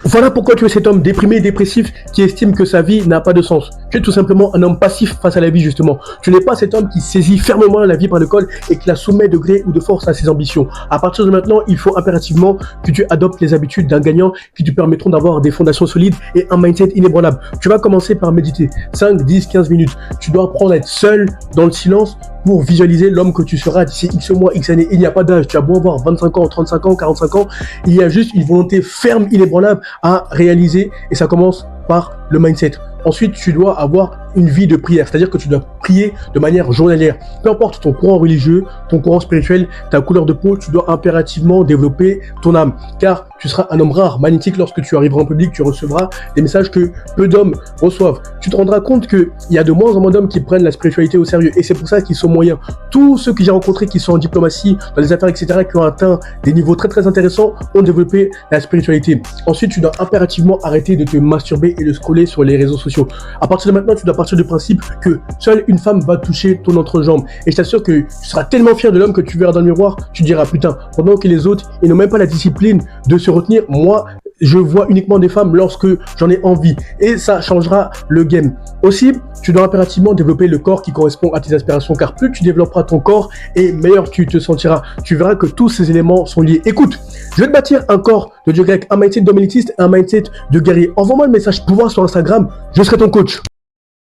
Voilà pourquoi tu es cet homme déprimé et dépressif qui estime que sa vie n'a pas de sens. Tu es tout simplement un homme passif face à la vie, justement. Tu n'es pas cet homme qui saisit fermement la vie par le col et qui la soumet de gré ou de force à ses ambitions. À partir de maintenant, il faut impérativement que tu adoptes les habitudes d'un gagnant qui te permettront d'avoir des fondations solides et un mindset inébranlable. Tu vas commencer par méditer 5, 10, 15 minutes. Tu dois apprendre à être seul dans le silence pour visualiser l'homme que tu seras d'ici X mois, X années. Il n'y a pas d'âge. Tu as beau avoir 25 ans, 35 ans, 45 ans. Il y a juste une volonté ferme, inébranlable à réaliser et ça commence par le mindset. Ensuite, tu dois avoir une vie de prière, c'est-à-dire que tu dois prier de manière journalière. Peu importe ton courant religieux, ton courant spirituel, ta couleur de peau, tu dois impérativement développer ton âme, car tu seras un homme rare, magnétique. Lorsque tu arriveras en public, tu recevras des messages que peu d'hommes reçoivent. Tu te rendras compte qu'il y a de moins en moins d'hommes qui prennent la spiritualité au sérieux, et c'est pour ça qu'ils sont moyens. Tous ceux que j'ai rencontrés qui sont en diplomatie, dans les affaires, etc., qui ont atteint des niveaux très très intéressants, ont développé la spiritualité. Ensuite, tu dois impérativement arrêter de te masturber et de scroller sur les réseaux sociaux. À partir de maintenant, tu dois partir du principe que seule une femme va toucher ton entrejambe. Et je t'assure que tu seras tellement fier de l'homme que tu verras dans le miroir, tu diras putain, pendant que les autres, ils n'ont même pas la discipline de se retenir, moi, je vois uniquement des femmes lorsque j'en ai envie. Et ça changera le game. Aussi, tu dois impérativement développer le corps qui correspond à tes aspirations, car plus tu développeras ton corps et meilleur tu te sentiras. Tu verras que tous ces éléments sont liés. Écoute, je vais te bâtir un corps de dieu grec, un mindset d'homme élitiste, un mindset de guerrier. Envoie-moi le message pouvoir sur Instagram, je serai ton coach.